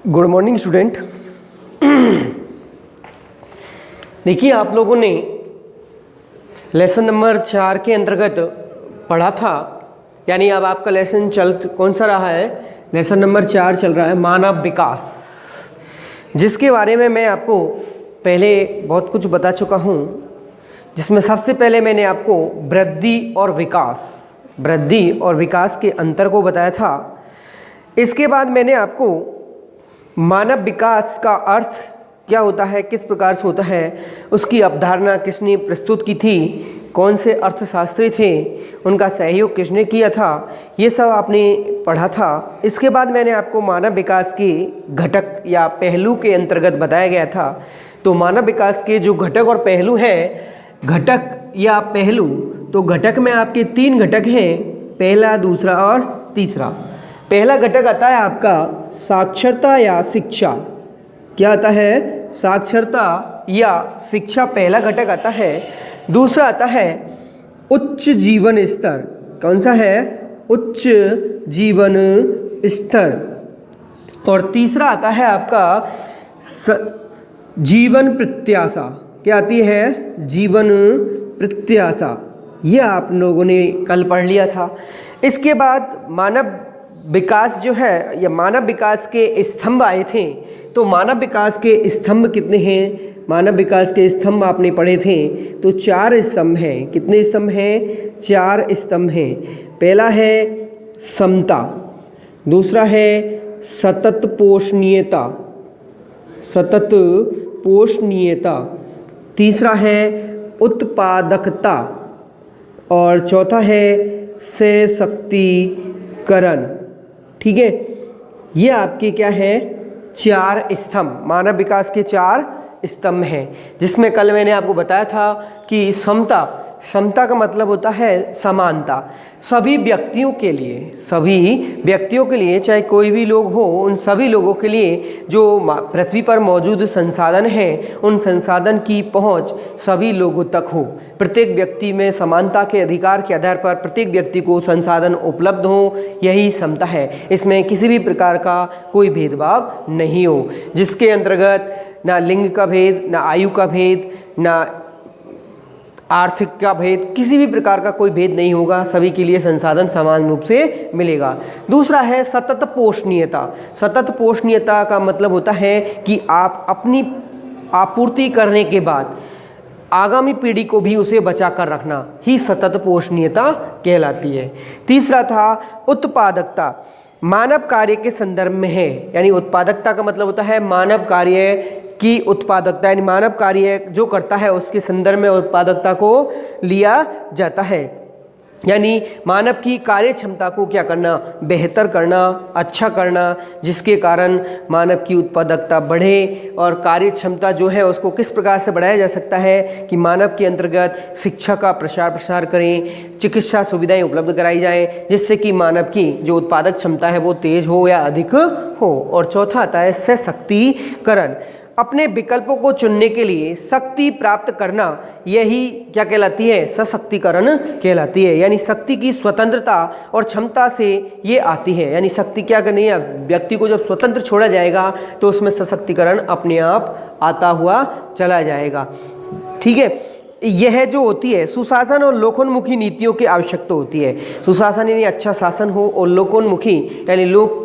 Good morning student. देखिए, आप लोगों ने लेसन नंबर 4 के अंतर्गत पढ़ा था, यानी अब आपका लेसन कौन सा रहा है? लेसन नंबर 4 चल रहा है, मानव विकास, जिसके बारे में मैं आपको पहले बहुत कुछ बता चुका हूँ। जिसमें सबसे पहले मैंने आपको वृद्धि और विकास के अंतर को बताया था। इसके बाद मैंने आपको मानव विकास का अर्थ क्या होता है, किस प्रकार से होता है, उसकी अवधारणा किसने प्रस्तुत की थी, कौन से अर्थशास्त्री थे, उनका सहयोग किसने किया था, ये सब आपने पढ़ा था। इसके बाद मैंने आपको मानव विकास के घटक या पहलू के अंतर्गत बताया गया था। तो मानव विकास के जो घटक और पहलू हैं, घटक या पहलू, तो घटक में आपके 3 घटक हैं, पहला, दूसरा और तीसरा। पहला घटक आता है आपका साक्षरता या शिक्षा। क्या आता है? साक्षरता या शिक्षा पहला घटक आता है। दूसरा आता है उच्च जीवन स्तर। कौन सा है? उच्च जीवन स्तर। और तीसरा आता है आपका जीवन प्रत्याशा। क्या आती है? जीवन प्रत्याशा। यह आप लोगों ने कल पढ़ लिया था। इसके बाद मानव विकास जो है, या मानव विकास के स्तंभ आए थे। तो मानव विकास के स्तंभ कितने हैं? मानव विकास के स्तंभ आपने पढ़े थे, तो 4 स्तंभ हैं। कितने स्तंभ हैं? 4 स्तंभ हैं। पहला है समता, दूसरा है सतत पोषणीयता, तीसरा है उत्पादकता और चौथा है सशक्तिकरण। ठीक है, ये आपके क्या है? 4 स्तंभ, मानव विकास के 4 स्तंभ हैं। जिसमें कल मैंने आपको बताया था कि समता का मतलब होता है समानता। सभी व्यक्तियों के लिए, चाहे कोई भी लोग हो, उन सभी लोगों के लिए जो पृथ्वी पर मौजूद संसाधन हैं, उन संसाधन की पहुंच सभी लोगों तक हो। प्रत्येक व्यक्ति में समानता के अधिकार के आधार पर प्रत्येक व्यक्ति को संसाधन उपलब्ध हो, यही समता है। इसमें किसी भी प्रकार का कोई भेदभाव नहीं हो, जिसके अंतर्गत ना लिंग का भेद, ना आयु का भेद, ना आर्थिक का भेद, किसी भी प्रकार का कोई भेद नहीं होगा। सभी के लिए संसाधन समान रूप से मिलेगा। दूसरा है सतत पोषणीयता का मतलब होता है कि आप अपनी आपूर्ति करने के बाद आगामी पीढ़ी को भी उसे बचा कर रखना ही सतत पोषणीयता कहलाती है। तीसरा था उत्पादकता, मानव कार्य के संदर्भ में है, यानी उत्पादकता का मतलब होता है मानव कार्य की उत्पादकता, यानी मानव कार्य जो करता है उसके संदर्भ में उत्पादकता को लिया जाता है। यानी मानव की कार्य क्षमता को क्या करना? बेहतर करना, अच्छा करना, जिसके कारण मानव की उत्पादकता बढ़े। और कार्य क्षमता जो है उसको किस प्रकार से बढ़ाया जा सकता है कि मानव के अंतर्गत शिक्षा का प्रसार करें, चिकित्सा सुविधाएं उपलब्ध कराई जाएं, जिससे कि मानव की जो उत्पादक क्षमता है वो तेज हो या अधिक हो। और चौथा आता है सशक्तिकरण, अपने विकल्पों को चुनने के लिए शक्ति प्राप्त करना, यही क्या कहलाती है? सशक्तिकरण कहलाती है। यानी शक्ति की स्वतंत्रता और क्षमता से ये आती है। यानी शक्ति क्या करनी है? व्यक्ति को जब स्वतंत्र छोड़ा जाएगा तो उसमें सशक्तिकरण अपने आप आता हुआ चला जाएगा। ठीक है, यह जो होती है सुशासन और लोकोन्मुखी नीतियों की आवश्यकता होती है। सुशासन यानी अच्छा शासन हो, और लोकोन्मुखी यानी लोक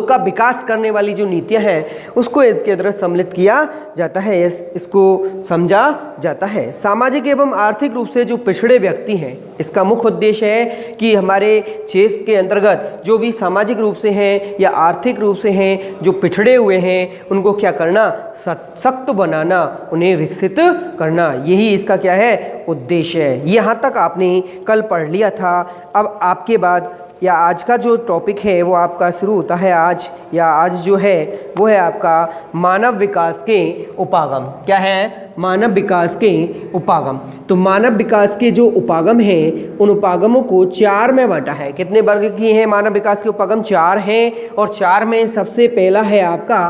का विकास करने वाली जो नीतियां हैं उसको इसके अंदर सम्मिलित किया जाता है, इसको समझा जाता है। सामाजिक एवं आर्थिक रूप से जो पिछड़े व्यक्ति हैं, इसका मुख्य उद्देश्य है कि हमारे क्षेत्र के अंतर्गत जो भी सामाजिक रूप से हैं या आर्थिक रूप से हैं, जो पिछड़े हुए हैं, उनको क्या करना? सशक्त बनाना, उन्हें विकसित करना, यही इसका क्या है? उद्देश्य है। यहाँ तक आपने कल पढ़ लिया था। अब आपके बाद या आज का जो टॉपिक है वो आपका शुरू होता है आज जो है वो है आपका मानव विकास के उपागम। क्या है? मानव विकास के उपागम। तो मानव विकास के जो उपागम हैं, उन उपागमों को 4 में बांटा है। कितने वर्ग किए हैं मानव विकास के उपागम? 4 हैं। और 4 में सबसे पहला है आपका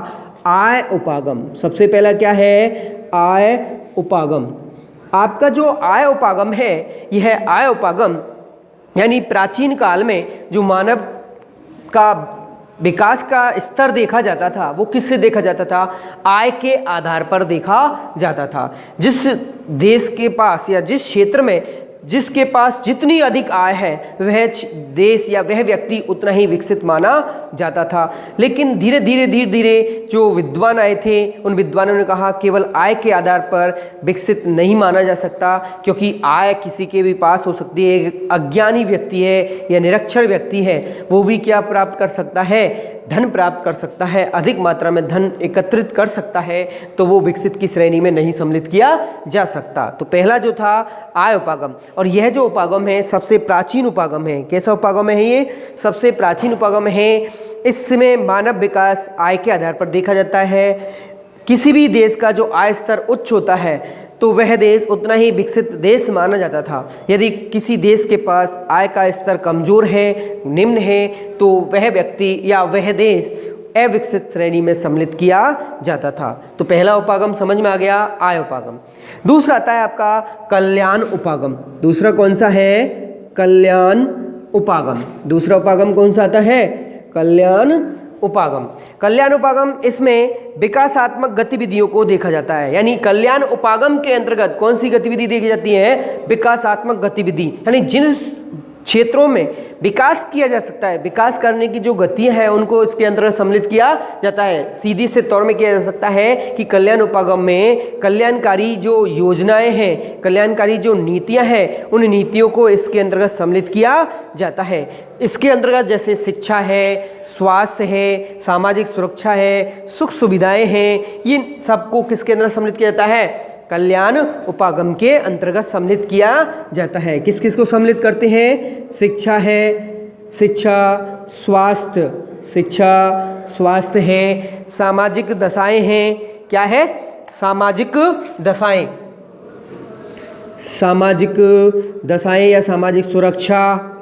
आय उपागम। सबसे पहला क्या है? आय उपागम। आपका जो आय उपागम है, यह आय उपागम यानी प्राचीन काल में जो मानव का विकास का स्तर देखा जाता था वो किससे देखा जाता था? आय के आधार पर देखा जाता था। जिस देश के पास या जिस क्षेत्र में जिसके पास जितनी अधिक आय है वह देश या वह व्यक्ति उतना ही विकसित माना जाता था। लेकिन धीरे धीरे जो विद्वान आए थे उन विद्वानों ने कहा केवल आय के आधार पर विकसित नहीं माना जा सकता, क्योंकि आय किसी के भी पास हो सकती है। एक अज्ञानी व्यक्ति है या निरक्षर व्यक्ति है वो भी क्या प्राप्त कर सकता है? धन प्राप्त कर सकता है, अधिक मात्रा में धन एकत्रित कर सकता है, तो वो विकसित की श्रेणी में नहीं सम्मिलित किया जा सकता। तो पहला जो था आय उपागम, और यह जो उपागम है सबसे प्राचीन उपागम है। कैसा उपागम है ये? सबसे प्राचीन उपागम है। इसमें मानव विकास आय के आधार पर देखा जाता है। किसी भी देश का जो आय स्तर उच्च होता है तो वह देश उतना ही विकसित देश माना जाता था। यदि किसी देश के पास आय का स्तर कमजोर है, निम्न है, तो वह व्यक्ति या वह देश अविकसित श्रेणी में सम्मिलित किया जाता था। तो पहला उपागम समझ में आ गया, आय उपागम। दूसरा आता है आपका कल्याण उपागम। दूसरा कौन सा है? कल्याण उपागम। दूसरा उपागम कौन सा आता है? कल्याण उपागम। कल्याण उपागम, इसमें विकासात्मक गतिविधियों को देखा जाता है। यानी कल्याण उपागम के अंतर्गत कौन सी गतिविधि देखी जाती है? विकासात्मक गतिविधि, यानी जिन क्षेत्रों में विकास किया जा सकता है, विकास करने की जो गतियां हैं उनको इसके अंतर्गत सम्मिलित किया जाता है। सीधी से तौर में किया जा सकता है कि कल्याण उपागम में कल्याणकारी जो योजनाएं हैं, कल्याणकारी जो नीतियां हैं, उन नीतियों को इसके अंतर्गत सम्मिलित किया जाता है। इसके अंतर्गत जैसे शिक्षा है, स्वास्थ्य है, सामाजिक सुरक्षा है, सुख सुविधाएं हैं, ये सबको किसके अंदर सम्मिलित किया जाता है? कल्याण उपागम के अंतर्गत सम्मिलित किया जाता है। किस किस को सम्मिलित करते हैं? शिक्षा है, शिक्षा स्वास्थ्य है, सामाजिक दशाएं हैं। क्या है? सामाजिक दशाएं या सामाजिक सुरक्षा,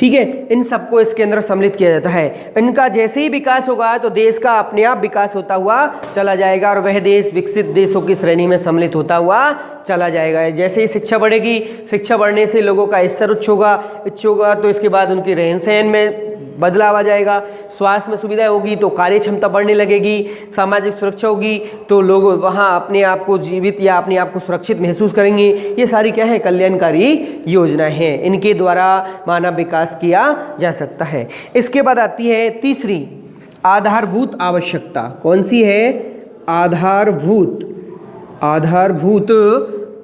ठीक है, इन सबको इसके अंदर सम्मिलित किया जाता है। इनका जैसे ही विकास होगा तो देश का अपने आप विकास होता हुआ चला जाएगा और वह देश विकसित देशों की श्रेणी में सम्मिलित होता हुआ चला जाएगा। जैसे ही शिक्षा बढ़ेगी, शिक्षा बढ़ने से लोगों का स्तर उच्च होगा तो इसके बाद उनके रहन सहन में बदलाव आ जाएगा। स्वास्थ्य में सुविधा होगी तो कार्य क्षमता बढ़ने लगेगी। सामाजिक सुरक्षा होगी तो लोग वहाँ अपने आप को जीवित या अपने आप को सुरक्षित महसूस करेंगे। ये सारी क्या है? कल्याणकारी योजनाएं हैं। इनके द्वारा मानव विकास किया जा सकता है। इसके बाद आती है तीसरी, आधारभूत आवश्यकता। कौन सी है? आधारभूत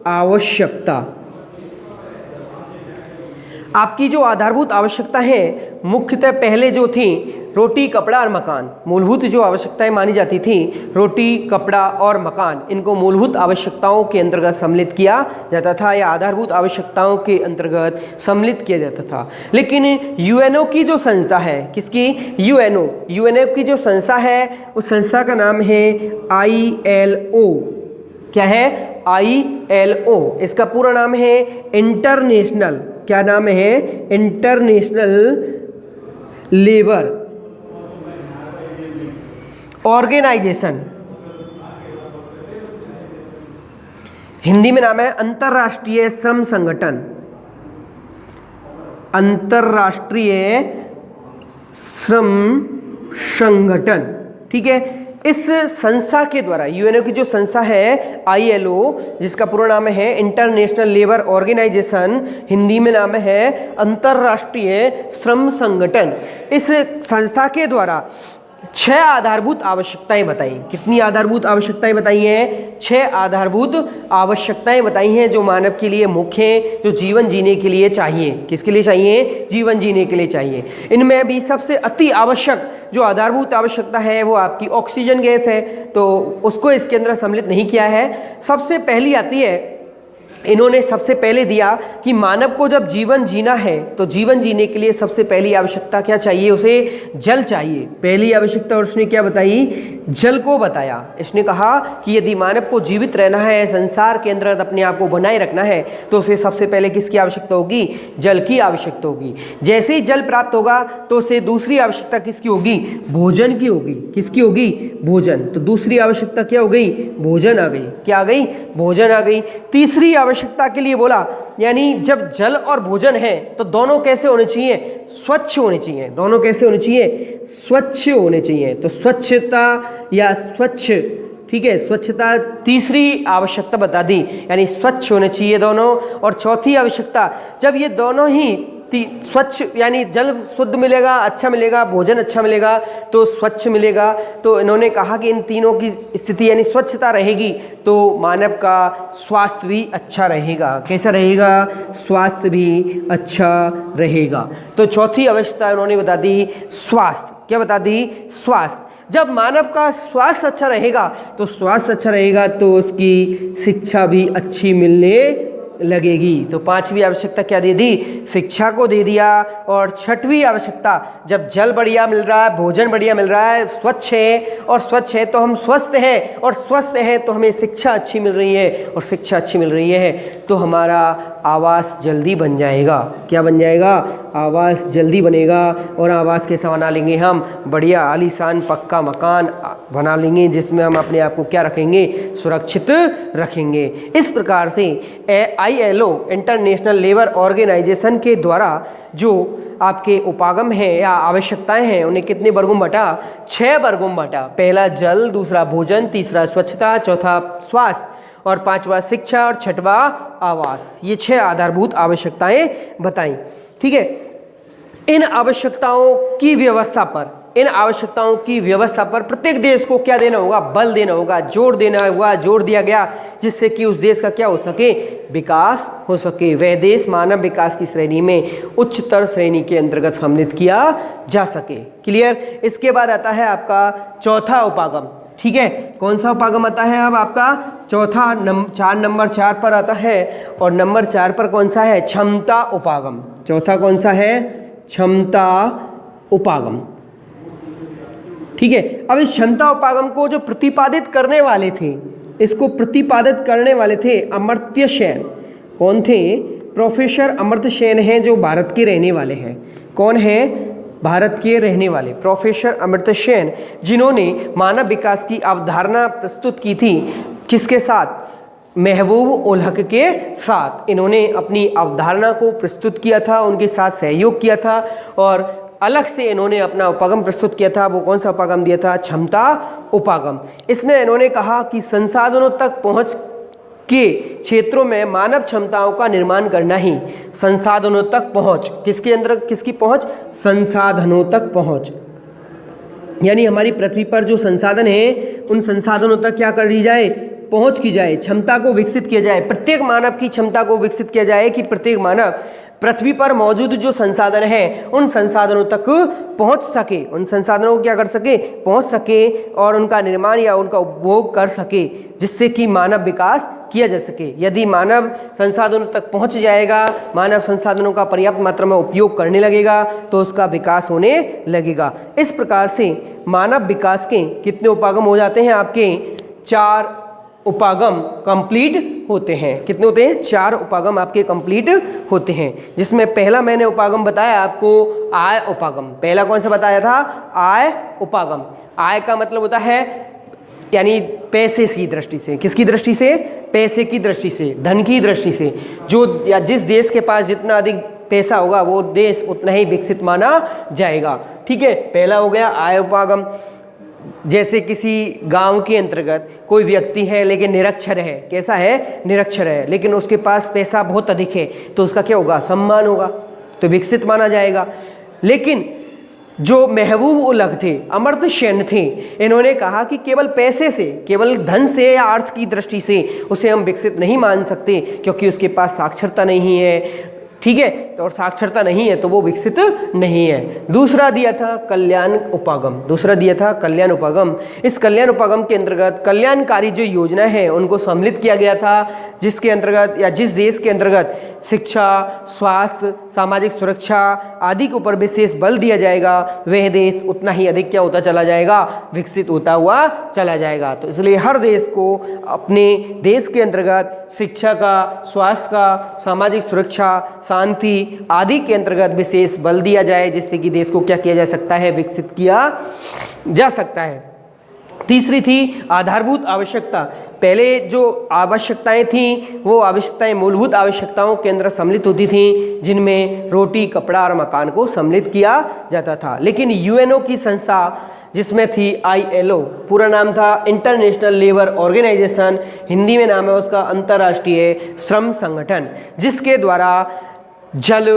आवश्यकता। आपकी जो आधारभूत आवश्यकता है मुख्यतः पहले जो थी रोटी, कपड़ा और मकान, मूलभूत जो आवश्यकताएं मानी जाती थी, रोटी, कपड़ा और मकान, इनको मूलभूत आवश्यकताओं के अंतर्गत सम्मिलित किया जाता था या आधारभूत आवश्यकताओं के अंतर्गत सम्मिलित किया जाता था। लेकिन यूएनओ की जो संस्था है, किसकी? यूएनओ की जो संस्था है उस संस्था का नाम है ILO। क्या है? ILO। इसका पूरा नाम है इंटरनेशनल, क्या नाम है? International labour organisation. हिंदी में नाम है अंतर्राष्ट्रीय श्रम संगठन। अंतर्राष्ट्रीय श्रम संगठन, ठीक है। इस संस्था के द्वारा, यूएनओ की जो संस्था है ILO, जिसका पूरा नाम है इंटरनेशनल लेबर ऑर्गेनाइजेशन, हिंदी में नाम है अंतर्राष्ट्रीय श्रम संगठन, इस संस्था के द्वारा 6 आधारभूत आवश्यकताएं बताई। कितनी आधारभूत आवश्यकताएं बताई हैं? 6 आधारभूत आवश्यकताएं बताई हैं जो मानव के लिए मुख्य हैं, जो जीवन जीने के लिए चाहिए। किसके लिए चाहिए? जीवन जीने के लिए चाहिए। इनमें भी सबसे अति आवश्यक जो आधारभूत आवश्यकता है वो आपकी ऑक्सीजन गैस है, तो उसको इसके अंदर सम्मिलित नहीं किया है। सबसे पहली आती है, इन्होंने सबसे पहले दिया कि मानव को जब जीवन जीना है तो जीवन जीने के लिए सबसे पहली आवश्यकता क्या चाहिए? उसे जल चाहिए। पहली आवश्यकता उसने क्या बताई? जल को बताया। इसने कहा कि यदि मानव को जीवित रहना है, संसार के अंदर अपने आप को बनाए रखना है, तो उसे सबसे पहले किसकी आवश्यकता होगी? जल की आवश्यकता होगी। जैसे ही जल प्राप्त होगा तो उसे दूसरी आवश्यकता किसकी होगी? भोजन की होगी। किसकी होगी? भोजन। तो दूसरी आवश्यकता क्या हो गई? भोजन आ गई। क्या आ गई? भोजन आ गई। तीसरी आवश्यकता के लिए बोला, यानी जब जल और भोजन है तो दोनों कैसे होने चाहिए, स्वच्छ होने चाहिए। दोनों कैसे होने चाहिए, स्वच्छ होने चाहिए। तो स्वच्छता या स्वच्छ, ठीक है, स्वच्छता तीसरी आवश्यकता बता दी, यानी स्वच्छ होने चाहिए दोनों। और चौथी आवश्यकता, जब ये दोनों ही स्वच्छ, यानी जल शुद्ध मिलेगा, अच्छा मिलेगा, भोजन अच्छा मिलेगा तो स्वच्छ मिलेगा। तो इन्होंने कहा कि इन तीनों की स्थिति यानी स्वच्छता रहेगी तो मानव का स्वास्थ्य भी अच्छा रहेगा। कैसा रहेगा, स्वास्थ्य भी अच्छा रहेगा। तो चौथी आवश्यकता उन्होंने बता दी स्वास्थ्य। क्या बता दी, स्वास्थ्य। जब मानव का स्वास्थ्य अच्छा रहेगा तो स्वास्थ्य अच्छा रहेगा तो उसकी शिक्षा भी अच्छी मिलने लगेगी। तो पांचवी आवश्यकता क्या दे दी, शिक्षा को दे दिया। और छठवीं आवश्यकता, जब जल बढ़िया मिल रहा है, भोजन बढ़िया मिल रहा है, स्वच्छ है, और स्वच्छ है तो हम स्वस्थ हैं, और स्वस्थ हैं तो हमें शिक्षा अच्छी मिल रही है, और शिक्षा अच्छी मिल रही है तो हमारा आवास जल्दी बन जाएगा। क्या बन जाएगा, आवास जल्दी बनेगा। और आवास कैसा बना लेंगे हम, बढ़िया आलीशान पक्का मकान बना लेंगे जिसमें हम अपने आप को क्या रखेंगे, सुरक्षित रखेंगे। इस प्रकार से ILO इंटरनेशनल लेबर ऑर्गेनाइजेशन के द्वारा जो आपके उपागम हैं या आवश्यकताएं हैं उन्हें कितने वर्गों में बांटा, 6 वर्गों में बांटा। पहला जल, दूसरा भोजन, तीसरा स्वच्छता, चौथा स्वास्थ्य, और पांचवा शिक्षा, और छठवा आवास। ये 6 आधारभूत आवश्यकताएं बताई। ठीक है, इन आवश्यकताओं की व्यवस्था पर प्रत्येक देश को क्या देना होगा, बल देना होगा, जोर देना होगा। जोर दिया गया जिससे कि उस देश का क्या हो सके, विकास हो सके। वह देश मानव विकास की श्रेणी में उच्चतर श्रेणी के अंतर्गत सम्मिलित किया जा सके। क्लियर। इसके बाद आता है आपका चौथा उपागम। ठीक है, कौन सा उपागम आता है अब आपका, चौथा नंबर 4 पर आता है। और नंबर 4 पर कौन सा है, क्षमता उपागम। चौथा कौन सा है, क्षमता उपागम। ठीक है, अब इस क्षमता उपागम को जो प्रतिपादित करने वाले थे, इसको प्रतिपादित करने वाले थे अमर्त्य सेन। कौन थे, प्रोफेसर अमर्त्य सेन हैं जो भारत के रहने वाले हैं। कौन है, भारत के रहने वाले प्रोफेसर अमर्त्य सेन, जिन्होंने मानव विकास की अवधारणा प्रस्तुत की थी। किसके साथ, महबूब उल हक के साथ इन्होंने अपनी अवधारणा को प्रस्तुत किया था, उनके साथ सहयोग किया था। और अलग से इन्होंने अपना उपागम प्रस्तुत किया था। वो कौन सा उपागम दिया था, क्षमता उपागम। इसमें इन्होंने कहा कि संसाधनों तक पहुंच के क्षेत्रों में मानव क्षमताओं का निर्माण करना ही, संसाधनों तक पहुंच, किसके अंदर, किसकी पहुंच, संसाधनों तक पहुंच, यानी हमारी पृथ्वी पर जो संसाधन है उन संसाधनों तक क्या कर दी जाए, पहुंच की जाए, क्षमता को विकसित किया जाए। प्रत्येक मानव की क्षमता को विकसित किया जाए कि प्रत्येक मानव पृथ्वी पर मौजूद जो संसाधन है उन संसाधनों तक पहुंच सके, उन संसाधनों को क्या कर सके, पहुंच सके, और उनका निर्माण या उनका उपभोग कर सके, जिससे कि मानव विकास किया जा सके। यदि मानव संसाधनों तक पहुंच जाएगा, मानव संसाधनों का पर्याप्त मात्रा में उपयोग करने लगेगा तो उसका विकास होने लगेगा। इस प्रकार से मानव विकास के कितने उपागम हो जाते हैं, आपके 4 उपागम कंप्लीट होते हैं। कितने होते हैं, 4 उपागम आपके कंप्लीट होते हैं। जिसमें पहला मैंने उपागम बताया आपको, आय उपागम। पहला कौन सा बताया था, आय उपागम। आय का मतलब होता है यानी पैसे की दृष्टि से, किसकी दृष्टि से, पैसे की दृष्टि से, धन की दृष्टि से। जो या जिस देश के पास जितना अधिक पैसा होगा वो देश उतना ही विकसित माना जाएगा। ठीक है, पहला हो गया आय उपागम। जैसे किसी गांव के अंतर्गत कोई व्यक्ति है लेकिन निरक्षर है, कैसा है, निरक्षर है, लेकिन उसके पास पैसा बहुत अधिक है तो उसका क्या होगा, सम्मान होगा, तो विकसित माना जाएगा। लेकिन जो महबूब उल हक थे, अमर्त्य सेन थे, इन्होंने कहा कि केवल पैसे से, केवल धन से या अर्थ की दृष्टि से उसे हम विकसित नहीं मान सकते, क्योंकि उसके पास साक्षरता नहीं है। ठीक है, तो और साक्षरता नहीं है तो वो विकसित नहीं है। दूसरा दिया था कल्याण उपागम। दूसरा दिया था कल्याण उपागम। इस कल्याण उपागम के अंतर्गत कल्याणकारी जो योजना है उनको सम्मिलित किया गया था, जिसके अंतर्गत या जिस देश के अंतर्गत शिक्षा, स्वास्थ्य, सामाजिक सुरक्षा आदि के ऊपर विशेष बल दिया जाएगा, वह देश उतना ही अधिक क्या होता चला जाएगा, विकसित होता हुआ चला जाएगा। तो इसलिए हर देश को अपने देश के अंतर्गत शिक्षा का, स्वास्थ्य का, सामाजिक सुरक्षा, शांति आदि के अंतर्गत विशेष बल दिया जाए, जिससे कि देश को क्या किया जा सकता है, विकसित किया जा सकता है। तीसरी थी आधारभूत आवश्यकता। पहले जो आवश्यकताएं थी वो आवश्यकताएं मूलभूत आवश्यकताओं के अंदर सम्मिलित होती थी, जिनमें रोटी, कपड़ा और मकान को सम्मिलित किया जाता था। लेकिन यूएनओ की संस्था जिसमें थी आईएलओ, पूरा नाम था इंटरनेशनल लेबर ऑर्गेनाइजेशन, हिंदी में नाम है उसका अंतर्राष्ट्रीय श्रम संगठन, जिसके द्वारा जल,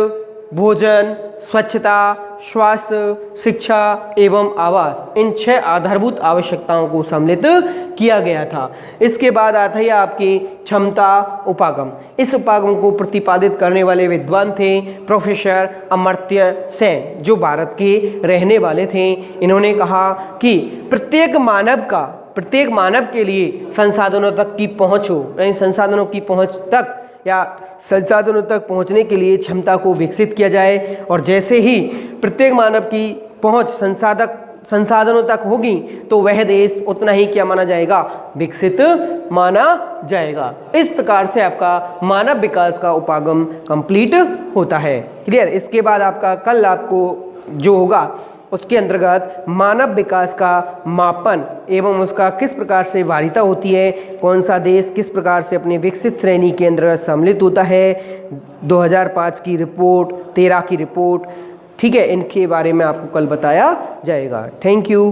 भोजन, स्वच्छता, स्वास्थ्य, शिक्षा एवं आवास, इन 6 आधारभूत आवश्यकताओं को सम्मिलित किया गया था। इसके बाद आता है आपकी क्षमता उपागम। इस उपागम को प्रतिपादित करने वाले विद्वान थे प्रोफेसर अमर्त्य सेन, जो भारत के रहने वाले थे। इन्होंने कहा कि प्रत्येक मानव के लिए संसाधनों तक की पहुँच हो, यानी संसाधनों की पहुँच तक या संसाधनों तक पहुंचने के लिए क्षमता को विकसित किया जाए, और जैसे ही प्रत्येक मानव की पहुंच संसाधनों तक होगी तो वह देश उतना ही क्या माना जाएगा, विकसित माना जाएगा। इस प्रकार से आपका मानव विकास का उपागम कंप्लीट होता है। क्लियर। इसके बाद आपका कल आपको जो होगा उसके अंतर्गत मानव विकास का मापन एवं उसका किस प्रकार से वारिता होती है, कौन सा देश किस प्रकार से अपनी विकसित श्रेणी के अंतर्गत सम्मिलित होता है, 2005 की रिपोर्ट, 13 की रिपोर्ट, ठीक है, इनके बारे में आपको कल बताया जाएगा। Thank you.